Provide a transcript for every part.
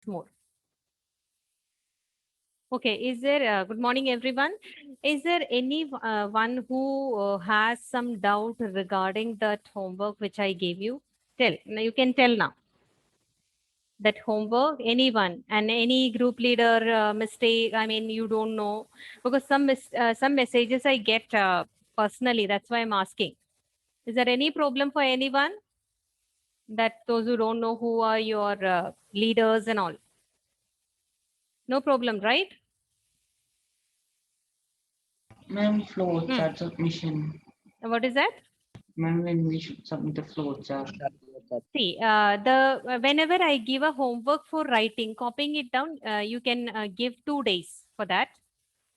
more. Okay, is there, good morning everyone. Is there any one who has some doubt regarding that homework which I gave you? Tell, now you can tell now. That homework, anyone and any group leader mistake, I mean, you don't know, because some messages I get personally, that's why I'm asking. Is there any problem for anyone, that those who don't know who are your leaders and all? No problem, right? Ma'am, flow Hmm. chart submission. What is that? Ma'am, when we should submit the flow chart. See, whenever I give a homework for writing, copying it down, you can give 2 days for that.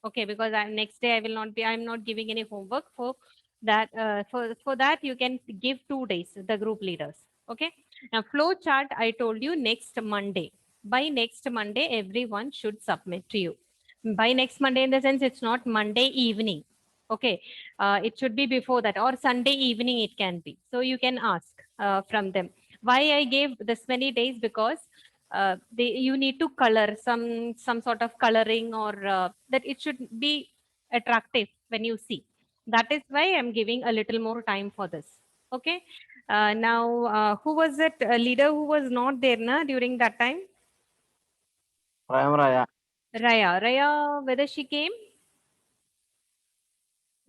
Okay, because next day I will not be. I'm not giving any homework for that. For that you can give 2 days. The group leaders. Okay. Now flow chart, I told you next Monday. By next Monday, everyone should submit to you. By next Monday, in the sense it's not Monday evening. Okay, it should be before that, or Sunday evening it can be. So you can ask from them. Why I gave this many days? Because you need to color some sort of coloring, or that it should be attractive when you see. That is why I'm giving a little more time for this. Okay. Now, who was that leader who was not there during that time? Raya. Raya, whether she came?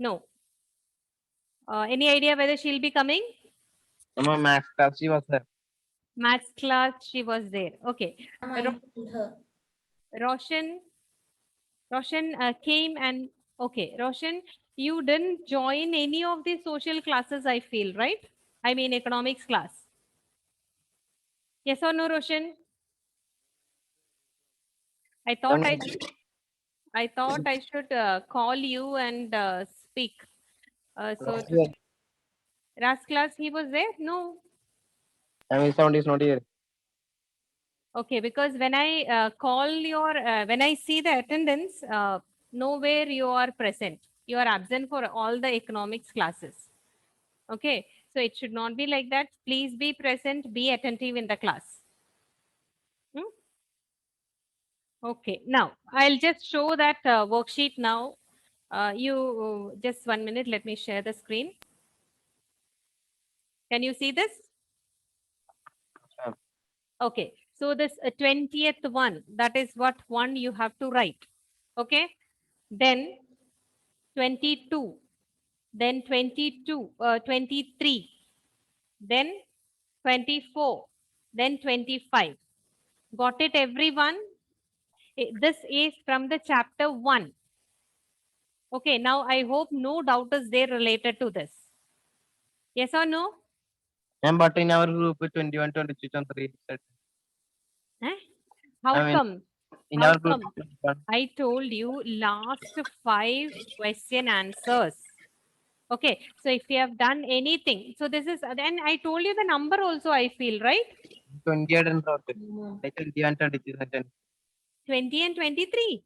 No. Any idea whether she'll be coming? Mama max class she was there. Maths class, she was there. Okay. I told her. Roshan, came and okay. Roshan, you didn't join any of the social classes, I feel, right? I mean, economics class. Yes or no, Roshan? I thought I, I thought I should call you and speak. So to Ras class, he was there? No. His sound is not here. Okay, because when I call your, when I see the attendance, nowhere you are present. You are absent for all the economics classes. Okay, so it should not be like that. Please be present, be attentive in the class. Hmm? Okay, now I'll just show that worksheet now. Just 1 minute, let me share the screen. Can you see this? Okay, so this 20th one, that is what one you have to write. Okay, then 22, then 23, then 24, then 25. Got it, everyone? This is from the chapter 1. Okay, now I hope no doubt is there related to this. Yes or no? But in our group 21, 22, 23. Eh? How I mean, come? in How our group. come? I told you last 5 question answers. Okay, so if you have done anything, so this is, then I told you the number also, I feel, right? 28 and 30. No. Like 21, 22, 20 and 23.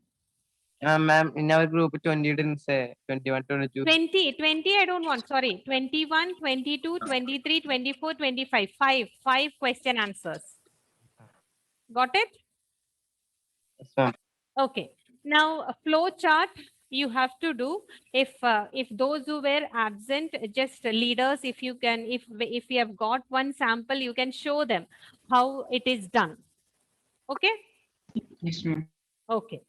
ma'am, in our group 20 didn't say 21, 22. 20, I don't want, sorry. 21, 22, 23, 24, 25. Five question answers. Got it? Yes, ma'am. Okay. Now, a flow chart you have to do. If those who were absent, just leaders, if you can, if you have got one sample, you can show them how it is done. Okay. Yes, ma'am. Okay.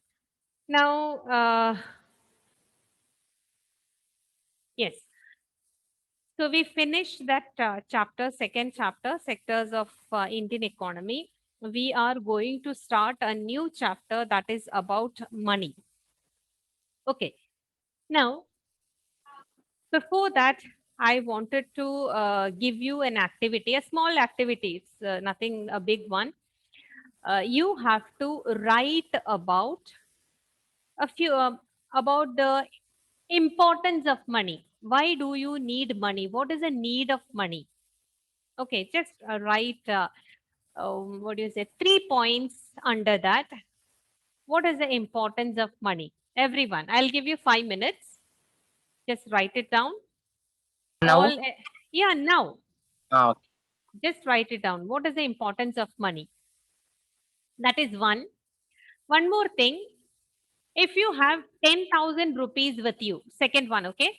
Now, yes. So we finished that chapter, second chapter, sectors of Indian economy. We are going to start a new chapter that is about money. Okay. Now, before that, I wanted to give you an activity, a small activity. It's nothing a big one. You have to write a few about the importance of money. Why do you need money? What is the need of money? Okay, just write what do you say? 3 points under that. What is the importance of money? Everyone, I'll give you 5 minutes. Just write it down. Now? Yeah, now. Okay. Just write it down. What is the importance of money? That is one. One more thing. If you have 10,000 rupees with you, second one, okay?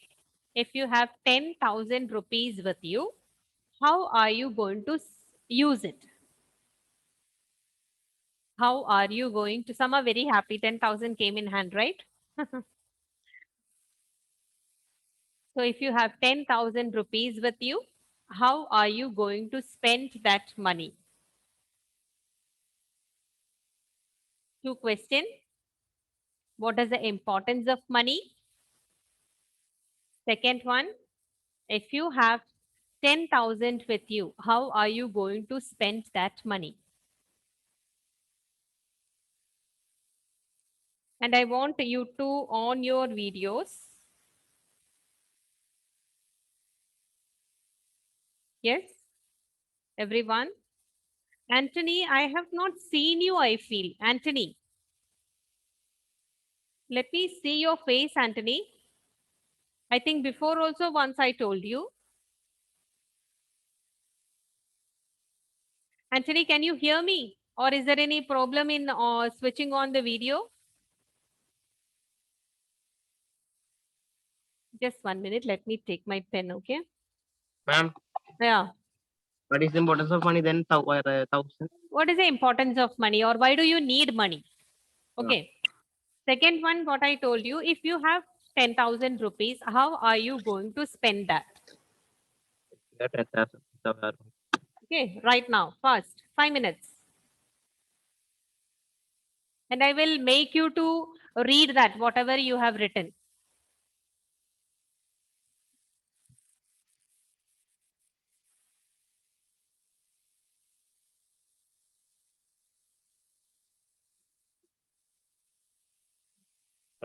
If you have 10,000 rupees with you, how are you going to use it? How are you going to? Some are very happy. 10,000 came in hand, right? So if you have 10,000 rupees with you, how are you going to spend that money? Two questions. What is the importance of money? Second one, if you have 10,000 with you, how are you going to spend that money? And I want you to on your videos. Yes, everyone. Anthony, I have not seen you, I feel. Anthony, let me see your face, Anthony. I think before also once I told you. Anthony, can you hear me? Or is there any problem in switching on the video? Just 1 minute. Let me take my pen, okay? Ma'am, Yeah. what is the importance of money then? 1,000. What is the importance of money or why do you need money? Yeah. Okay. Second one, what I told you, if you have 10,000 rupees, how are you going to spend that? Okay, right now, fast, 5 minutes. And I will make you to read that, whatever you have written.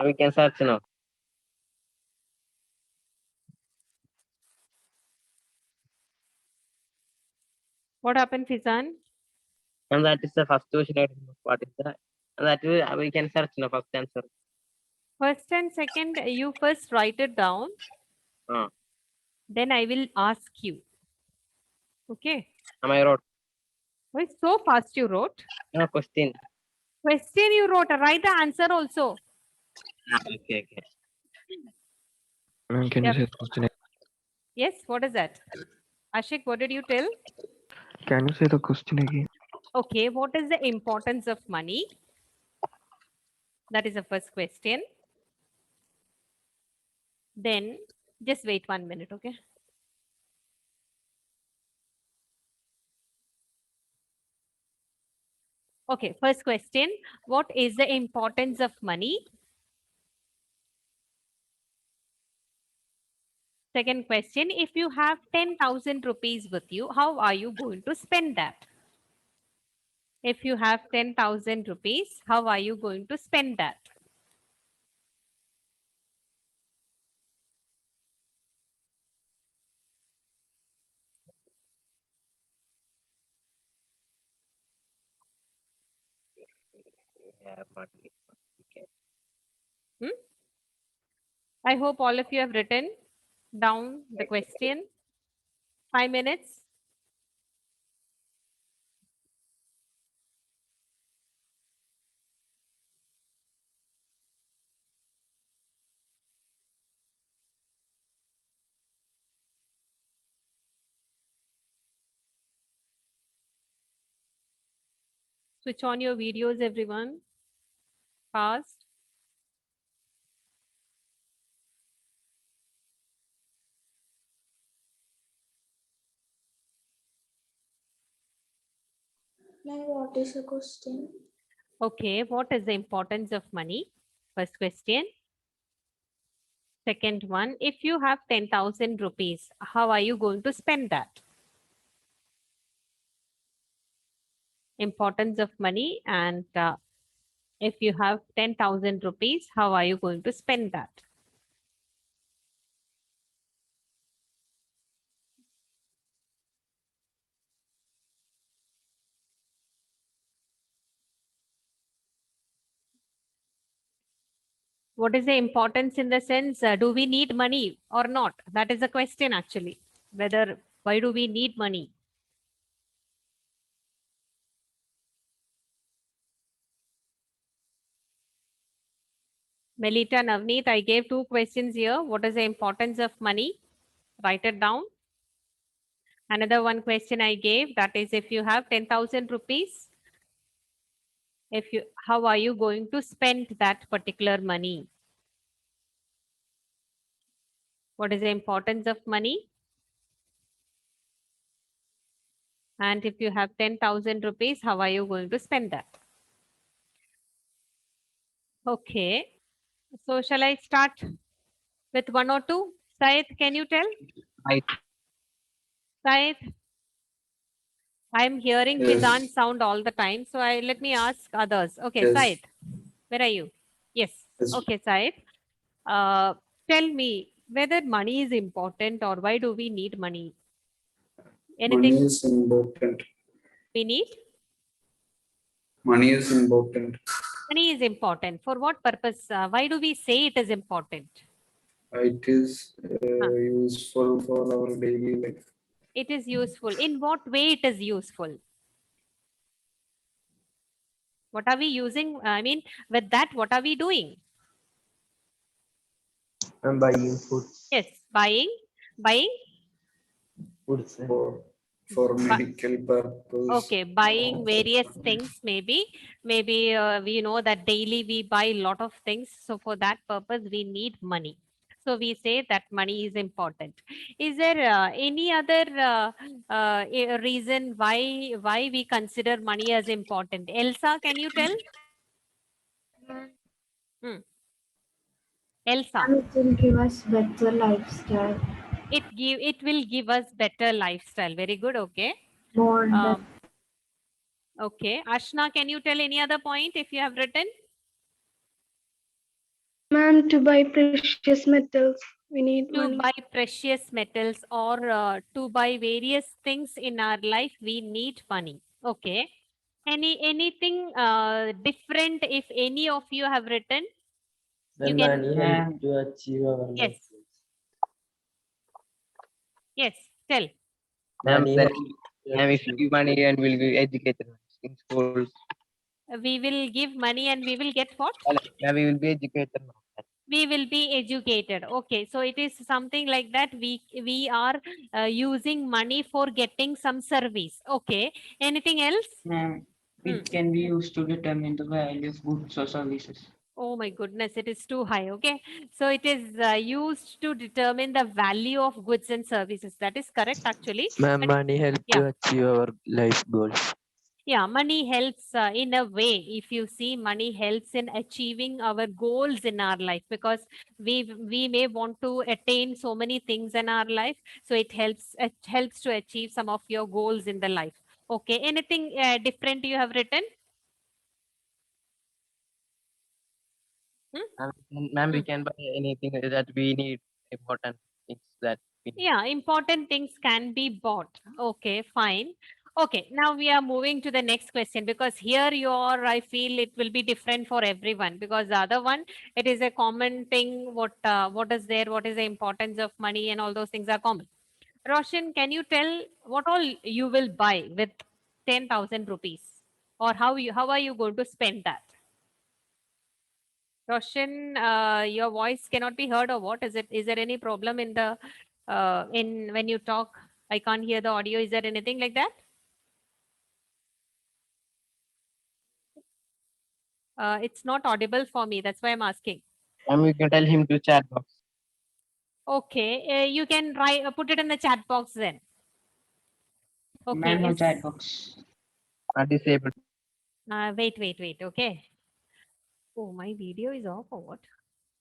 We can search now. What happened, Fizan? And that is the first question. What is that? That we can search now first answer. First and second, you first write it down. Then I will ask you. Okay. Am I wrote? Why so fast you wrote? No question. Question you wrote. Write the answer also. Okay, okay. Ma'am, can Yep. you say the question? Yes, what is that? Ashik, what did you tell? Can you say the question again? Okay, what is the importance of money? That is the first question. Then just wait 1 minute, okay? Okay, first question. What is the importance of money? Second question. If you have 10,000 rupees with you, how are you going to spend that? If you have 10,000 rupees, how are you going to spend that? Yeah, money. Okay. I hope all of you have written down the question. 5 minutes. Switch on your videos, everyone. Fast. Ma'am, what is the question? Okay, what is the importance of money? First question. Second one, if you have 10,000 rupees, how are you going to spend that? Importance of money and if you have 10,000 rupees, how are you going to spend that? What is the importance in the sense, do we need money or not? That is the question actually. Whether, why do we need money? Melita, Navneet, I gave 2 questions here. What is the importance of money? Write it down. Another one question I gave, that is if you have 10,000 rupees, how are you going to spend that particular money? What is the importance of money? And if you have 10,000 rupees, how are you going to spend that? Okay. So shall I start with 1 or 2? Syed, can you tell? Right. Syed, I'm hearing Yes. Fidan sound all the time. So let me ask others. Okay, Yes. Syed, where are you? Yes. Yes. Okay, Syed. Tell me whether money is important or why do we need money? Anything Money is important. we need? Money is important. Money is important. For what purpose? Why do we say it is important? It is useful for our daily life. It is useful. In what way it is useful? What are we using? I mean, with that, what are we doing? I'm buying food. Yes, buying Foods. For medical purpose. okay, buying various things. Maybe we know that daily we buy a lot of things. So for that purpose, we need money. So we say that money is important. Is there any other reason why we consider money as important? Elsa, can you tell? Elsa, And it will give us better lifestyle. it will give us better lifestyle. Very good. Okay. More Um, okay. Ashna, can you tell any other point if you have written? Ma'am, to buy precious metals, we need To money. buy precious metals or to buy various things in our life, we need money. Okay. Anything different if any of you have written? You can. money help to achieve our Yes. life. Yes. Tell. Money if you give money and will be educated in schools. We will give money and we will get what? Yeah, we will be educated. We will be educated. Okay, so it is something like that. We are using money for getting some service. Okay, anything else? Ma'am, it can be used to determine the value of goods or services. Oh my goodness, it is too high. Okay, so it is used to determine the value of goods and services. That is correct, actually. Ma'am, But money help yeah. to achieve our life goals. Yeah, money helps in a way. If you see, money helps in achieving our goals in our life, because we may want to attain so many things in our life. So it helps to achieve some of your goals in the life. Okay, anything different you have written? Ma'am, we can buy anything that we need. Important things that we need. Yeah, important things can be bought. Okay, fine. Okay, now we are moving to the next question, because here I feel it will be different for everyone, because the other one, it is a common thing. What is there? What is the importance of money and all those things are common. Roshan, can you tell what all you will buy with 10,000 rupees, or how are you going to spend that? Roshan, your voice cannot be heard, or what? Is there any problem in the in when you talk? I can't hear the audio. Is there anything like that? It's not audible for me. That's why I'm asking. Ma'am, you can tell him to chat box. Okay, you can put it in the chat box then. Okay. Ma'am, no Yes. chat box. Disabled. Wait. Okay. Oh, my video is off or what?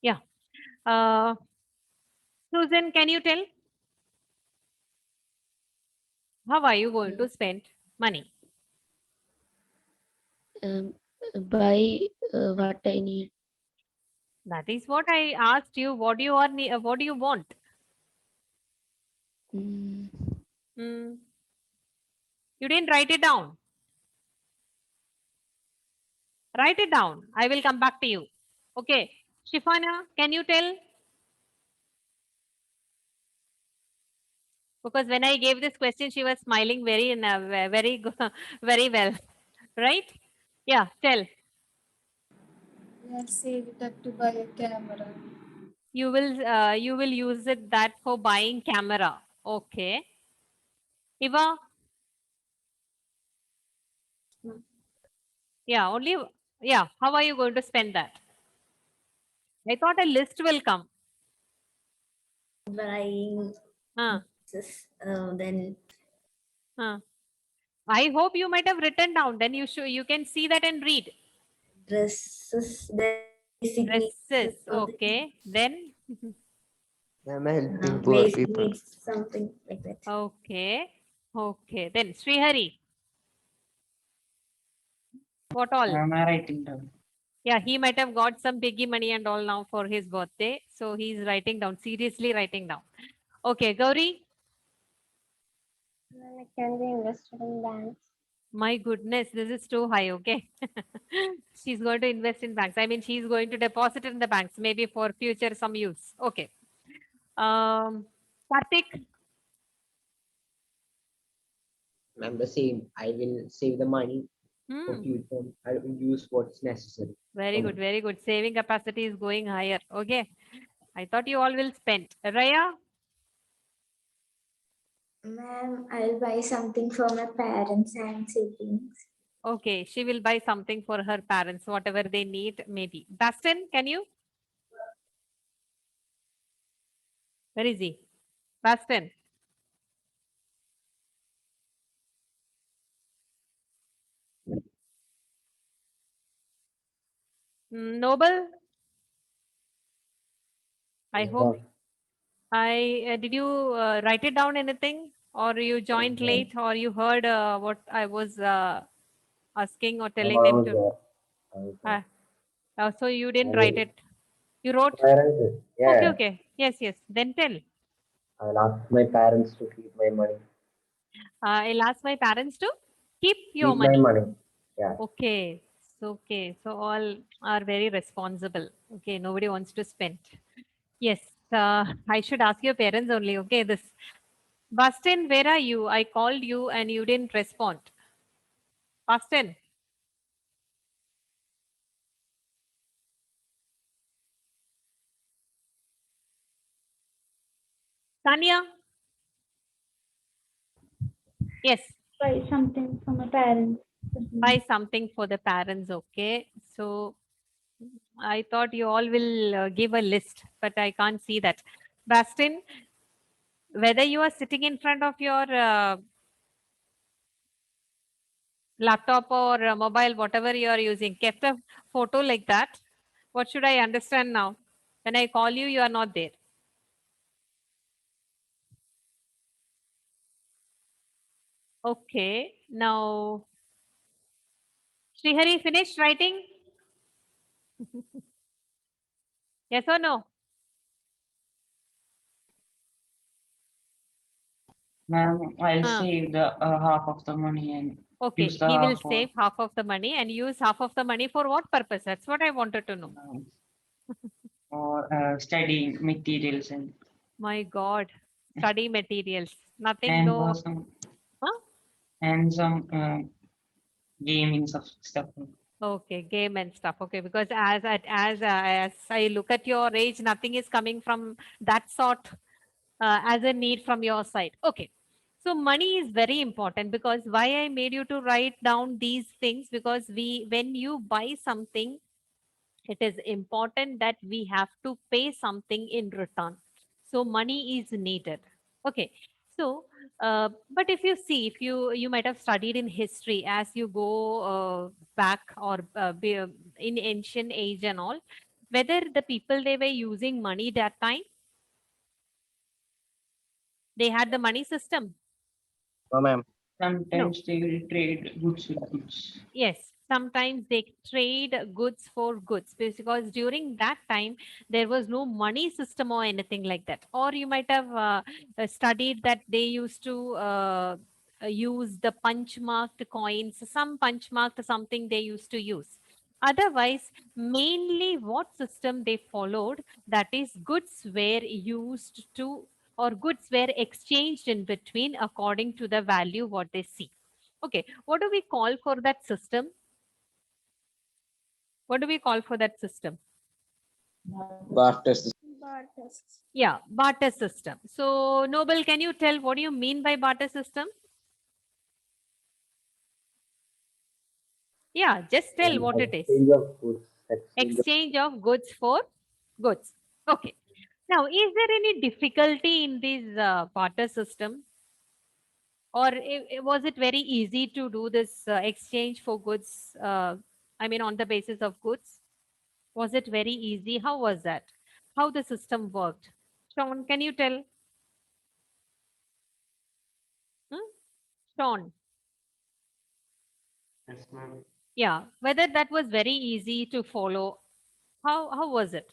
Yeah. Susan, can you tell how are you going to spend money? Buy what I need. That is what I asked you. What do you want? Mm, Hmm. You didn't write it down. Write it down. I will come back to you. Okay. Shifana, can you tell? Because when I gave this question, she was smiling very very well. Right? Yeah, tell. I'll save it up to buy a camera. You will use it that for buying camera. Okay. Eva? Yeah, only, yeah. How are you going to spend that? I thought a list will come. Buying Huh, then huh. I hope you might have written down. Then you can see that and read. dresses, then basic Dresses. needs of the Okay. Then, I'm helping poor basic people. needs, something like that. okay. Okay. Then Srihari. What all? Am I writing down? Yeah, he might have got some biggie money and all now for his birthday. So he's writing down, seriously writing down. Okay, Gauri. It can be invested in banks. My goodness, this is too high. Okay. She's going to invest in banks. I mean, she's going to deposit in the banks, maybe for future some use. Okay. Karthik. I'm the same. I will save the money for Hmm. future. I will use what's necessary. Very good, very good. Saving capacity is going higher. Okay. I thought you all will spend. Raya. Ma'am, I'll buy something for my parents and siblings. Okay, she will buy something for her parents, whatever they need, maybe. Baston, can you? Where is he? Baston. Noble. I hope did you write it down anything, or you joined late, or you heard what I was asking or telling them to? Uh, so you didn't write it. You wrote? Okay, Yeah, okay. Yes, yes. Then tell. I'll ask my parents to keep my money. I'll ask my parents to keep your Keep my money. money. Yeah. Okay. So, okay. So all are very responsible. Okay. Nobody wants to spend. Yes. I should ask your parents only. Okay. This Bastin, where are you? I called you and you didn't respond. Bastin. Tanya. Yes. Buy something for my parents. Buy something for the parents. Okay. So I thought you all will give a list, but I can't see that. Bastin, whether you are sitting in front of your laptop or mobile, whatever you are using, kept a photo like that. What should I understand now? When I call you, you are not there. Okay. Now, Srihari finished writing? Yes or no? Ma'am, I'll Ah, save the half of the money and okay. use the He will half for save half of the money and use half of the money for what purpose? That's what I wanted to know. studying materials My God. Study materials. Nothing, and no. some Huh? and some gaming stuff. Okay, game and stuff. Okay, because as I look at your age, nothing is coming from that sort as a need from your side. Okay, so money is very important because why I made you to write down these things, because when you buy something, it is important that we have to pay something in return. So money is needed. Okay. So, but if you see, if you might have studied in history as you go back or in ancient age and all, whether the people they were using money that time, they had the money system. No, ma'am. No. Sometimes they will trade goods with goods. Yes, sometimes they trade goods for goods because during that time there was no money system or anything like that. Or you might have studied that they used to use the punch marked coins, some punch marked something they used to use. Otherwise, mainly what system they followed, that is goods were used to or goods were exchanged in between according to the value what they see. Okay, what do we call for that system? What do we call for that system? Barter system. Yeah, barter system. So Noble, can you tell what do you mean by barter system? Yeah, just tell what it is. Exchange of goods. Exchange of goods for goods. Okay. Now, is there any difficulty in this barter system? Or was it very easy to do this exchange for goods? I mean, on the basis of goods? Was it very easy? How was that? How the system worked? Sean, can you tell? Hmm? Sean, Yes, ma'am. yeah, whether that was very easy to follow. How was it?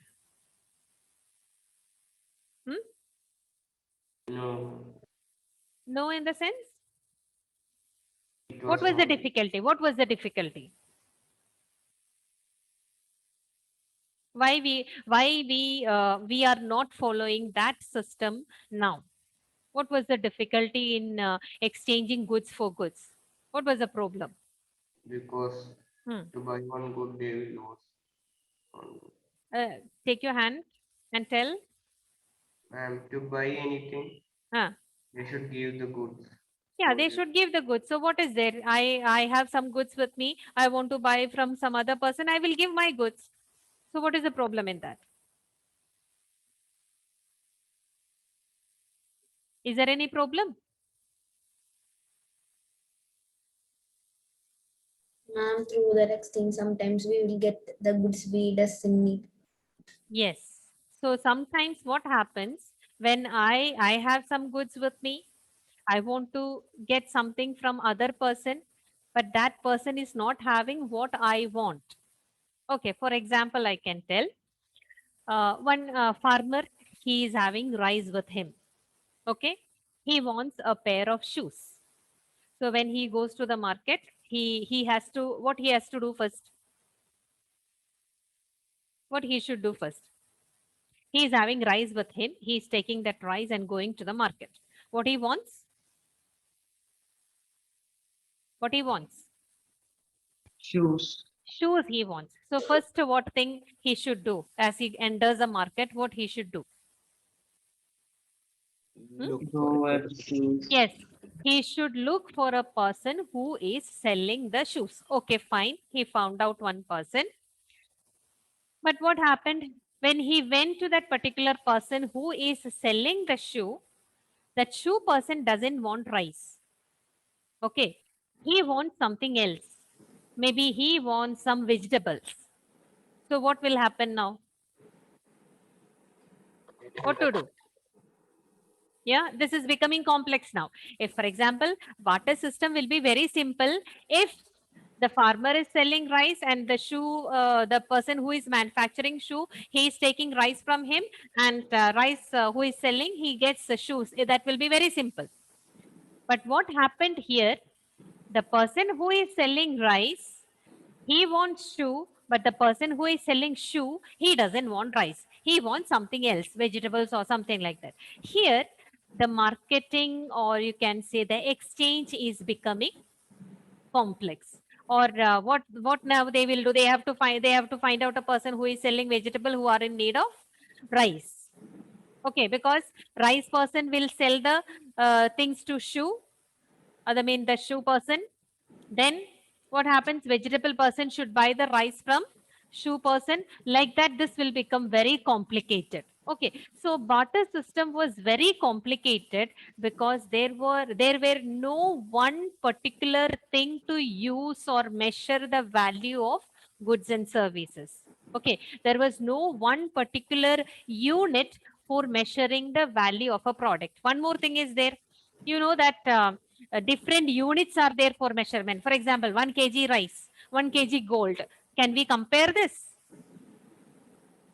Hmm? No. No, in the sense? It What was the not- difficulty? What was the difficulty? Why we are not following that system now? What was the difficulty in exchanging goods for goods? What was the problem? Because Hmm. to buy one good they will lose one good. Take your hand and tell. Ma'am, to buy anything, Huh. they should give the goods. Yeah, So they should give the goods. So what is there? I have some goods with me. I want to buy from some other person. I will give my goods. So what is the problem in that? Is there any problem? Ma'am, through that exchange, sometimes we will get the goods we doesn't need. Yes. So sometimes what happens when I have some goods with me, I want to get something from other person, but that person is not having what I want. Okay, for example, I can tell one farmer, he is having rice with him. Okay, he wants a pair of shoes. So when he goes to the market, he has to, what he has to do first? What he should do first? He is having rice with him. He is taking that rice and going to the market. What he wants? What he wants? Shoes. Shoes he wants. So first, what thing he should do as he enters the market? What he should do? Look Go for over shoes. Yes, he should look for a person who is selling the shoes. Okay, fine. He found out one person. But what happened when he went to that particular person who is selling the shoe? That shoe person doesn't want rice. Okay, he wants something else. Maybe he wants some vegetables. So what will happen now? What to do? Yeah, this is becoming complex now. If, for example, barter system will be very simple. If the farmer is selling rice and the shoe, the person who is manufacturing shoe, he is taking rice from him, and rice who is selling, he gets the shoes. That will be very simple. But what happened here? The person who is selling rice, he wants shoe, but the person who is selling shoe, he doesn't want rice. He wants something else, vegetables or something like that. Here, the marketing, or you can say the exchange, is becoming complex. Or what now they will do? They have to find out a person who is selling vegetable who are in need of rice. Okay, because rice person will sell the things to shoe. I mean the shoe person. Then what happens? Vegetable person should buy the rice from shoe person. Like that, this will become very complicated. Okay, so barter system was very complicated because there were no one particular thing to use or measure the value of goods and services. Okay, there was no one particular unit for measuring the value of a product. One more thing is there. You know that different units are there for measurement. For example, 1 kg rice, 1 kg gold. Can we compare this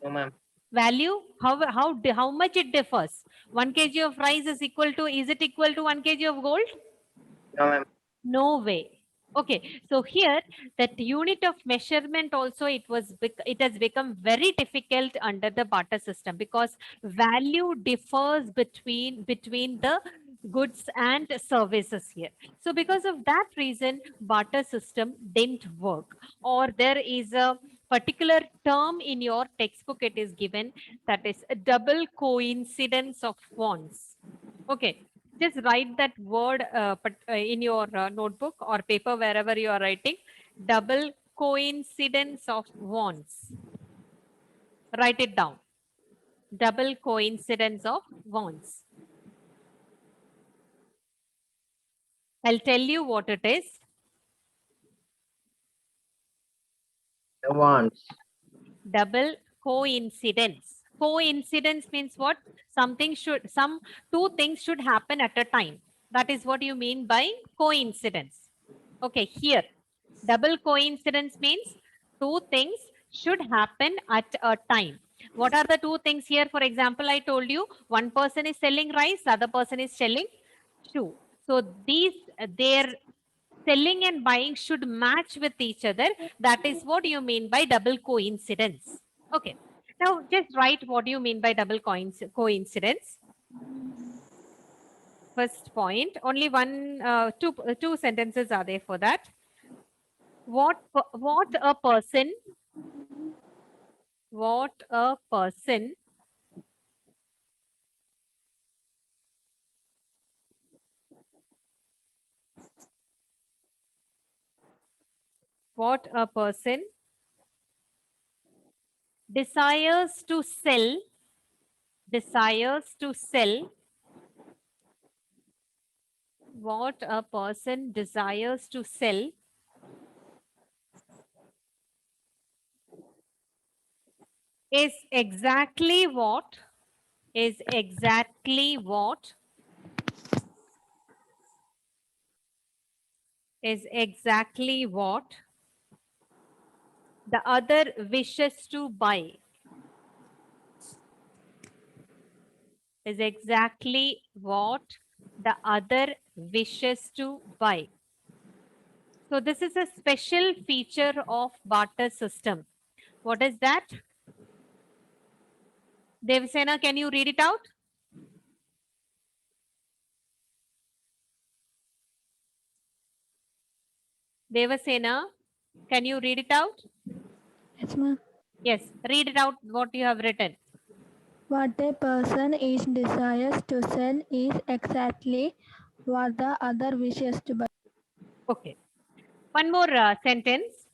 No, ma'am. value? How much it differs? 1 kg of rice is it equal to 1 kg of gold? No, ma'am. No way. Okay, so here that unit of measurement also, it has become very difficult under the barter system because value differs between the goods and services here. So because of that reason, barter system didn't work, or there is a particular term in your textbook it is given, that is a double coincidence of wands. Okay, just write that word in your notebook or paper wherever you are writing, double coincidence of wands. Write it down. Double coincidence of wands. I'll tell you what it is. The wands. Double coincidence. Coincidence means what? Some two things should happen at a time. That is what you mean by coincidence. Okay, here, double coincidence means two things should happen at a time. What are the two things here? For example, I told you one person is selling rice, the other person is selling shoe. So these, their selling and buying should match with each other. That is what you mean by double coincidence. Okay. Now just write what you mean by double coincidence. First point, only two sentences are there for that. What a person desires to sell what a person desires to sell is exactly what the other wishes to buy. Is exactly what the other wishes to buy. So this is a special feature of barter system. What is that? Devsena, can you read it out? Devasena, can you read it out? Yes, ma'am. Yes, read it out what you have written. What a person is desires to sell is exactly what the other wishes to buy. Okay. One more sentence.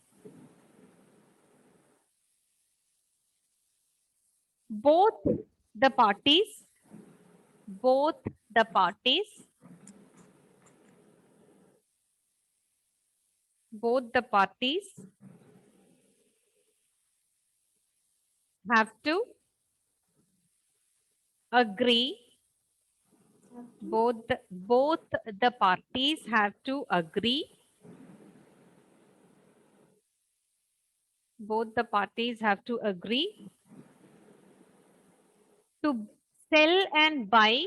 Both the parties have to agree. Both the parties have to agree. Both the parties have to agree to sell and buy.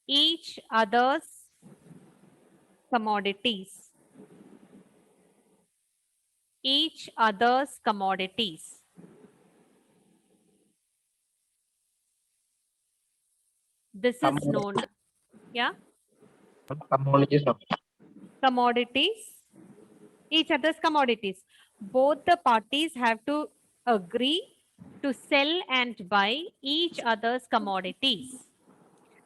Each other's commodities. This is known, yeah, Commodities of commodities, each other's commodities. Both the parties have to agree to sell and buy each other's commodities.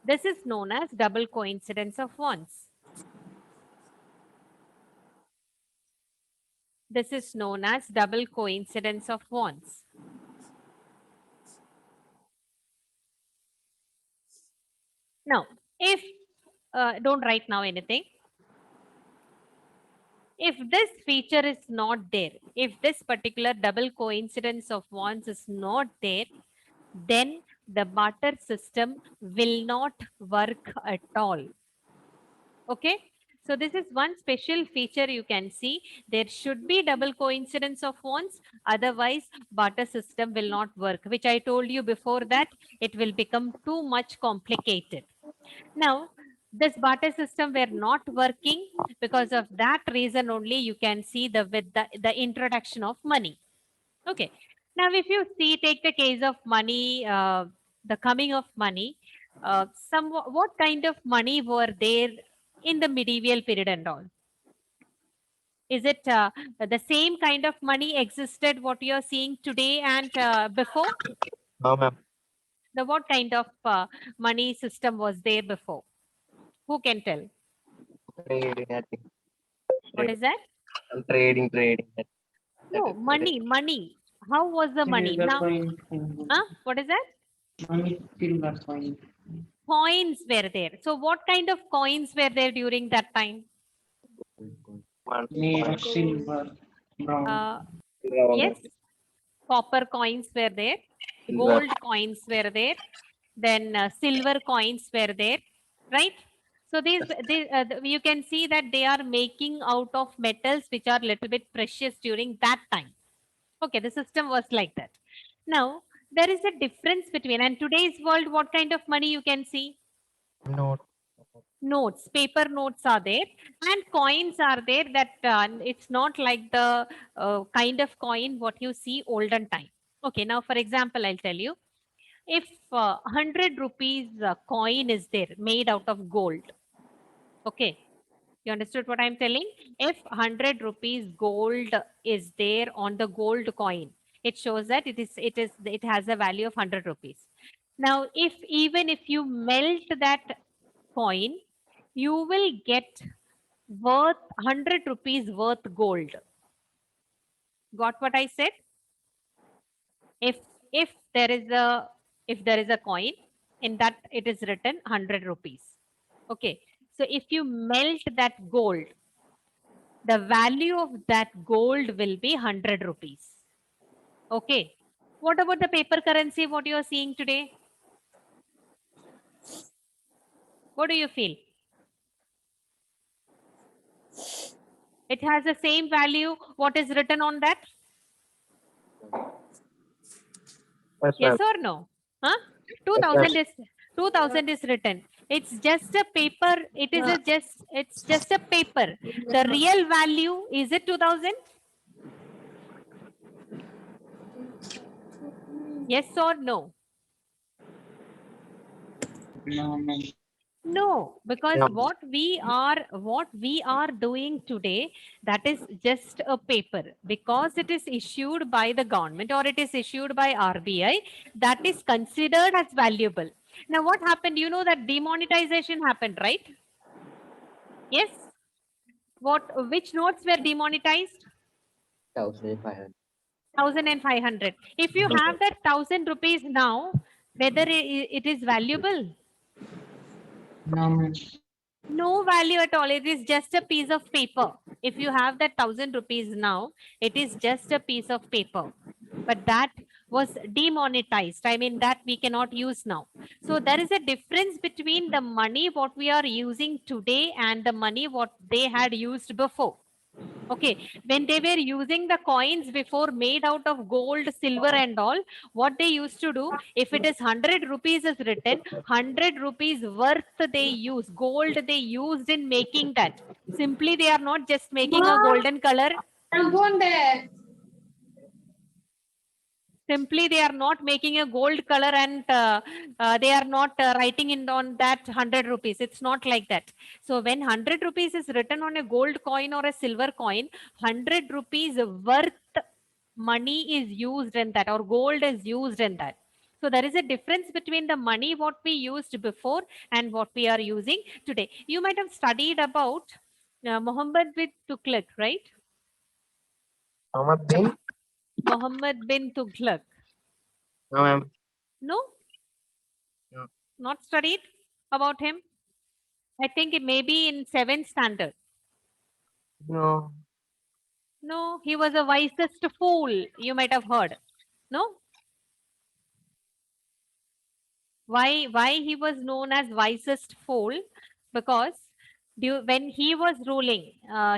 This is known as double coincidence of wants. This is known as double coincidence of wants. Now, if, don't write now anything. If this feature is not there, if this particular double coincidence of wants is not there, then the barter system will not work at all. Okay. So this is one special feature you can see. There should be double coincidence of wants. Otherwise, barter system will not work, which I told you before that it will become too much complicated. Now, this barter system were not working. Because of that reason only you can see the introduction of money. Okay. Now, if you see, take the case of money, the coming of money. what kind of money were there in the medieval period and all? Is it the same kind of money existed what you are seeing today and before? No, ma'am. The what kind of money system was there before? Who can tell? Trading, I think. What is that? Trading. That No, is money. How was the money? Silver Now, coin. what is that? Money, silver coin. Coins were there. So what kind of coins were there during that time? one. Made of silver, brown. Yes, copper coins were there, gold coins were there, then silver coins were there, right? So you can see that they are making out of metals which are little bit precious during that time. Okay, the system was like that. Now, there is a difference between, and today's world, what kind of money you can see? Note. Notes, paper notes are there, and coins are there that it's not like the kind of coin what you see olden time. Okay, now for example, I'll tell you, if 100 rupees coin is there made out of gold. Okay, you understood what I'm telling? If 100 rupees gold is there on the gold coin, it shows that it has a value of 100 rupees. Now, even if you melt that coin, you will get worth 100 rupees worth gold. Got what I said? If there is a coin, in that it is written 100 rupees. Okay, so if you melt that gold, the value of that gold will be 100 rupees. Okay, what about the paper currency what you are seeing today? What do you feel? It has the same value what is written on that? Yes or no? Huh? 2000 is written. It's just a paper. It's just a paper. The real value, is it 2000? Yes or no? No. No, because No. what we are doing today, that is just a paper, because it is issued by the government or it is issued by RBI, that is considered as valuable. Now what happened? You know that demonetization happened, right? Yes. Which notes were demonetized? 1,500. 1500. If you have that 1000 rupees now, whether it is valuable? No. No value at all. It is just a piece of paper. If you have that 1000 rupees now, it is just a piece of paper. But that was demonetized. I mean, that we cannot use now. So there is a difference between the money what we are using today and the money what they had used before. Okay, when they were using the coins before made out of gold, silver and all, what they used to do, if it is 100 rupees is written, 100 rupees worth they use, gold they used in making that. Simply they are not just making a golden color. Simply they are not making a gold color and they are not writing in on that 100 rupees. It's not like that. So when 100 rupees is written on a gold coin or a silver coin, 100 rupees worth money is used in that, or gold is used in that. So there is a difference between the money what we used before and what we are using today. You might have studied about Muhammad bin Tughlaq, right? Muhammad bin Tughlaq. No, ma'am. No? No. Not studied about him? I think it may be in 7th standard. No. No, he was a wisest fool, you might have heard. No? Why he was known as wisest fool? Because when he was ruling,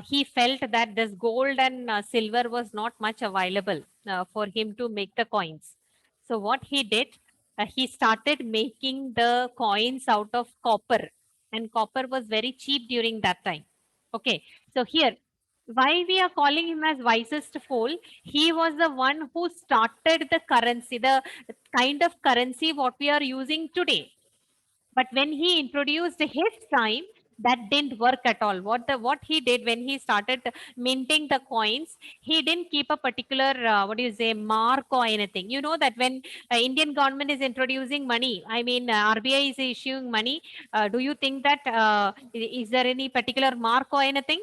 he felt that this gold and silver was not much available for him to make the coins. So what he did, he started making the coins out of copper, and copper was very cheap during that time. Okay, so here, why we are calling him as wisest fool? He was the one who started the currency, the kind of currency what we are using today. But when he introduced his time, that didn't work at all. What he did when he started minting the coins, he didn't keep a particular what do you say, mark or anything. You know that when Indian government is introducing money, I mean RBI is issuing money. Do you think that is there any particular mark or anything?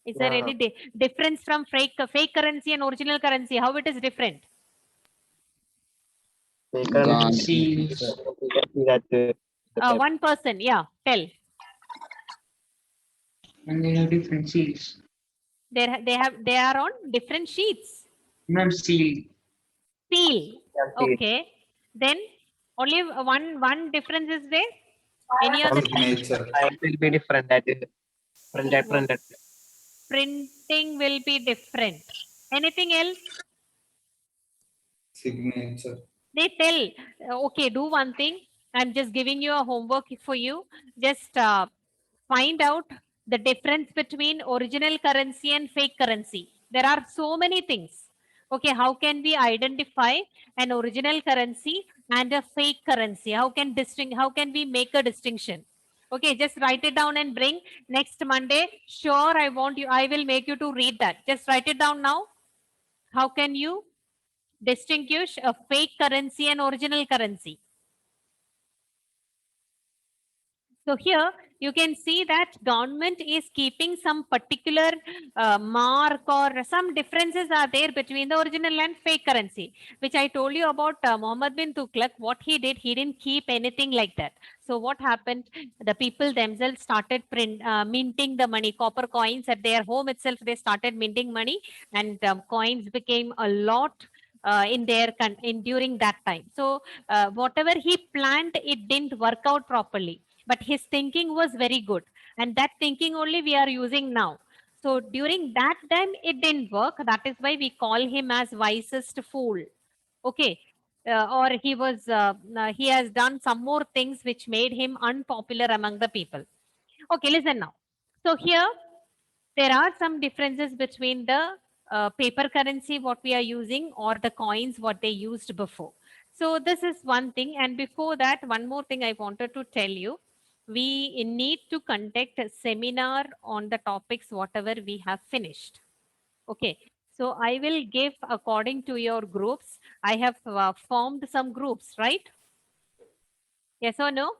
Is there any difference from fake currency and original currency? How it is different? Seals. You can see that the paper. One person, yeah, tell. And they have different seals. They are on different sheets. Ma'am, seal. Seal. Yeah, seal. Okay. Then only one difference is there. Any other Signature. It will be different. That is printed. printing will be different. Anything else? Signature. They tell, okay, do one thing. I'm just giving you a homework for you. Just find out the difference between original currency and fake currency. There are so many things. Okay, how can we identify an original currency and a fake currency? How can we make a distinction? Okay, just write it down and bring next Monday. Sure, I will make you to read that. Just write it down now. How can you distinguish a fake currency and original currency? So here you can see that government is keeping some particular mark or some differences are there between the original and fake currency, which I told you about Muhammad bin Tughlaq. What he did, he didn't keep anything like that. So what happened? The people themselves started minting the money, copper coins at their home itself. They started minting money, and coins became a lot in during that time. So whatever he planned, it didn't work out properly. But his thinking was very good, and that thinking only we are using now. So during that time it didn't work. That is why we call him as wisest fool. Okay, or he has done some more things which made him unpopular among the people. Okay, listen now. So here there are some differences between the paper currency what we are using or the coins what they used before. So this is one thing, and before that, one more thing I wanted to tell you. We need to conduct a seminar on the topics whatever we have finished. Okay, so I will give according to your groups. I have formed some groups, right? Yes or no?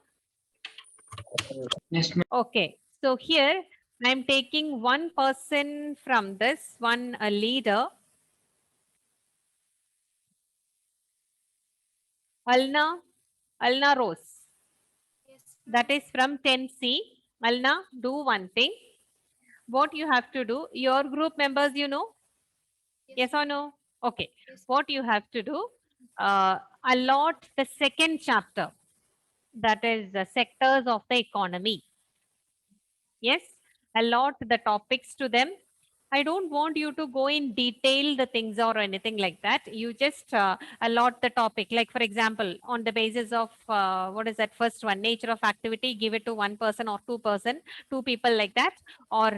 Yes, ma'am. Okay, so here I'm taking one person from this, one a leader. Alna Rose. That is from 10C. Alna, do one thing. What you have to do, your group members, you know? Yes or no? Okay. What you have to do, allot the second chapter. That is the sectors of the economy. Yes, allot the topics to them. I don't want you to go in detail the things or anything like that. You just allot the topic. Like for example, on the basis of what is that first one, nature of activity, give it to one person or two people like that, or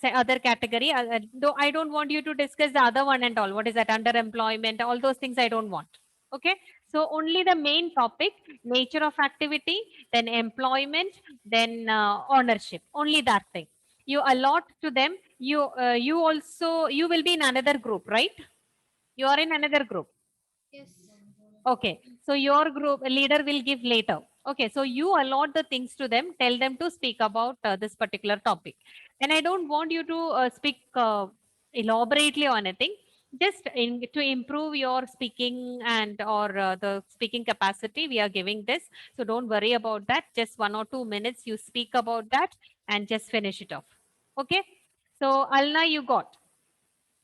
say other category. Though I don't want you to discuss the other one and all. What is that, underemployment? All those things I don't want. Okay, so only the main topic, nature of activity, then employment, then ownership. Only that thing. You allot to them. You will be in another group, right? You are in another group. Yes. Okay, so your group leader will give later. Okay, so you allot the things to them, tell them to speak about this particular topic. And I don't want you to speak elaborately on anything. Just to improve your speaking and or the speaking capacity, we are giving this. So don't worry about that. Just 1 or 2 minutes you speak about that and just finish it off. Okay. So Alna, you got.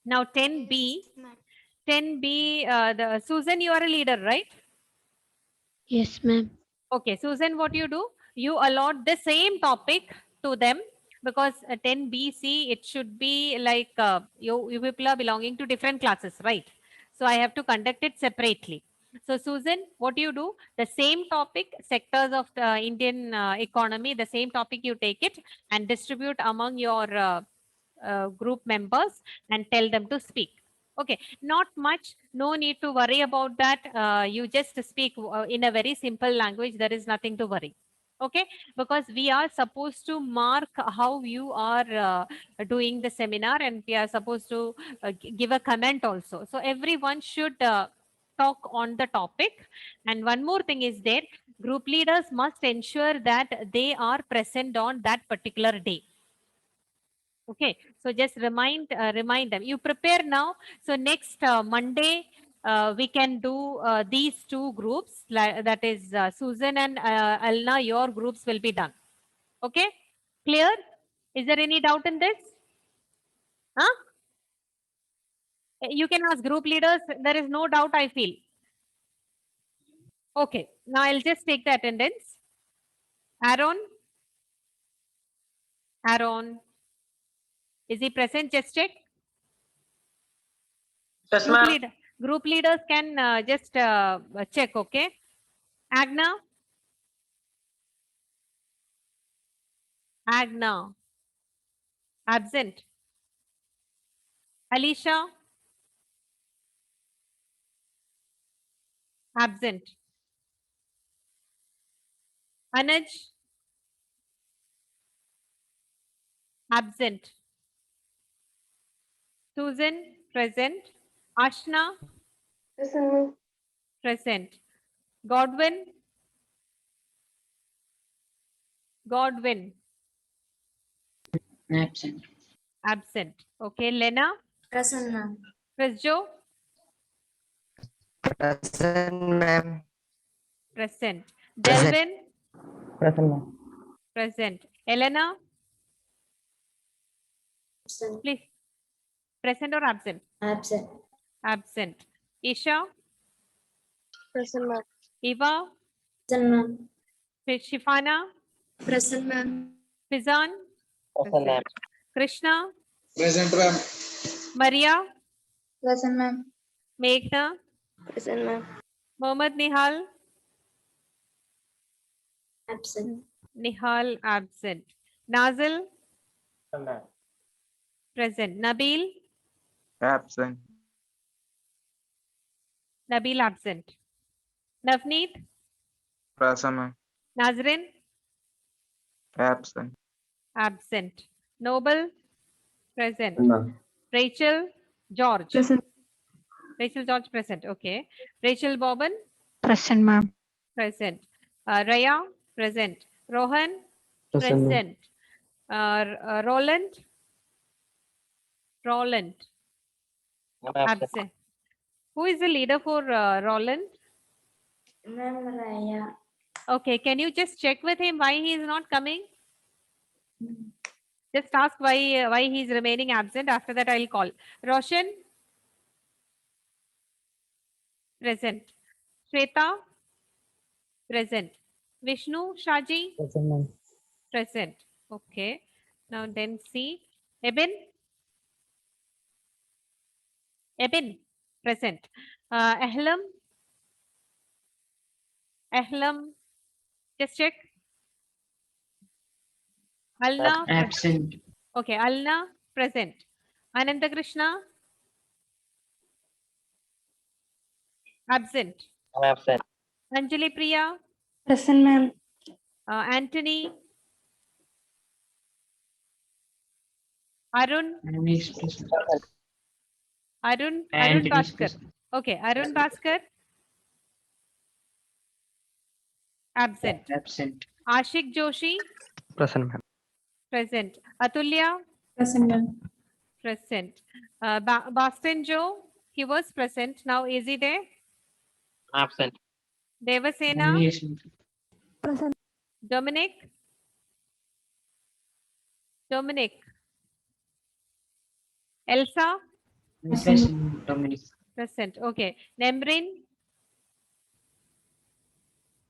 Now 10B. 10B, the Susan, you are a leader, right? Yes, ma'am. Okay, Susan, what you do? You allot the same topic to them, because 10BC, it should be like you people are belonging to different classes, right? So I have to conduct it separately. So Susan, what you do? The same topic, sectors of the Indian economy, the same topic you take it and distribute among your group members and tell them to speak. Okay, not much. No need to worry about that. You just speak in a very simple language. There is nothing to worry. Okay, because we are supposed to mark how you are doing the seminar, and we are supposed to give a comment also. So everyone should talk on the topic. And one more thing is there, group leaders must ensure that they are present on that particular day. Okay, so just remind them. You prepare now. So next Monday, we can do these two groups. That is Susan and Alna. Your groups will be done. Okay, clear? Is there any doubt in this? Huh? You can ask group leaders. There is no doubt, I feel. Okay, now I'll just take the attendance. Aaron. Aaron. Is he present? Just check. Yes, Group, ma'am. group leaders can just check, okay? Agna? Agna? Absent. Alicia? Absent. Anuj? Absent. Susan? Present. Ashna? Present, ma'am. Present. Godwin? Godwin? Absent. Absent. Okay, Lena? Present, ma'am. Presjo? Present, ma'am. Present. Present. Delvin? Present, ma'am. Present. Elena? Absent. Please. Present or absent? Absent. Absent. Isha? Present, ma'am. Eva? Present, ma'am. Shifana? Present, ma'am. Fizan? Present, ma'am. Krishna? Present, ma'am. Maria? Present, ma'am. Meghna? Present, ma'am. Mohammad Nihal? Absent. Nihal absent. Nazil? Present. Nabil? Absent. Nabil absent. Navneet? Present, ma'am. Nazrin? Absent. Absent. Noble? Present. Ma'am. Rachel? George? Present. Rachel George present. Okay. Rachel Boban? Present, ma'am. Present. Raya? Present. Rohan? Present, ma'am. Present. Roland? Roland? I'm absent. Absent. Who is the leader for Roland? Ma'am, Raya. Okay, can you just check with him why he is not coming? Just ask why he is remaining absent. After that, I'll call. Roshan? Present. Shweta? Present. Vishnu? Shaji? Present, ma'am. Present. Okay. Now then see. Ebin? Ebin? Present. Ahlam? Ahlam? Just check. Alna? Absent. Okay, Alna? Present. Ananda Krishna? Absent. I'm absent. Anjali Priya? Present, ma'am. Anthony? Arun? And is present. Arun And is Bhaskar. present. Okay, Arun Bhaskar? Absent. Absent. Ashik Joshi? Present, ma'am. Present. Atulya? Present, ma'am. Present. Boston Joe? He was present. Now is he there? Absent. Devasena? And is Present. Dominic? Elsa? present. Dominic. Present. Okay. Nemrin?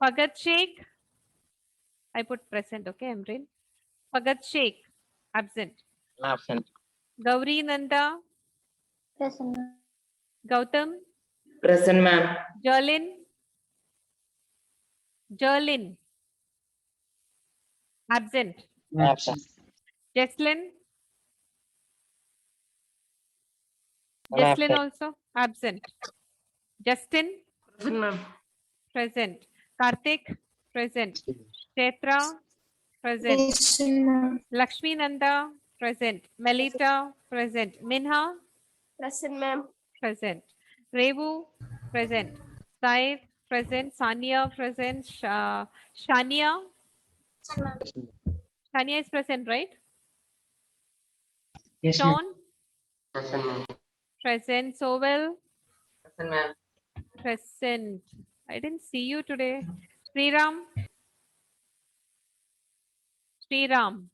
Pagat Sheikh? I put present. Okay, Emrin. Pagat Sheikh? Absent. I'm absent. Gauri Nanda? Present. Gautam? Present, ma'am. Jerlin? Absent. Absent. Jesslyn? Jesslyn absent. also absent. Justin Present, ma'am. present. Karthik present. Chetra present. Present, ma'am. Lakshmi Nanda present. Melita present. Minha Present, ma'am. present. Revu present. Saif present. Sania present. Shania. Shania is present, right? Yes, ma'am. Sean Present, ma'am. present. Sovel Present, ma'am. present. I didn't see you today. Sriram. Sriram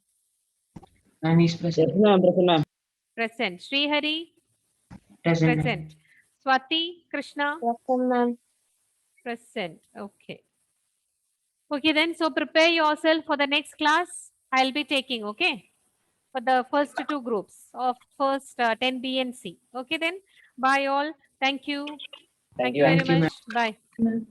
Ma'am, he's present. ma'am. Present, ma'am. present. Srihari Present, ma'am. present. Swati Krishna Present, ma'am. present. Okay. Okay, then so prepare yourself for the next class. I'll be taking, okay, for the first two groups of first 10 B and C. Okay, then bye all. Thank you. Thank you you, very Thank you, ma'am. much. Bye.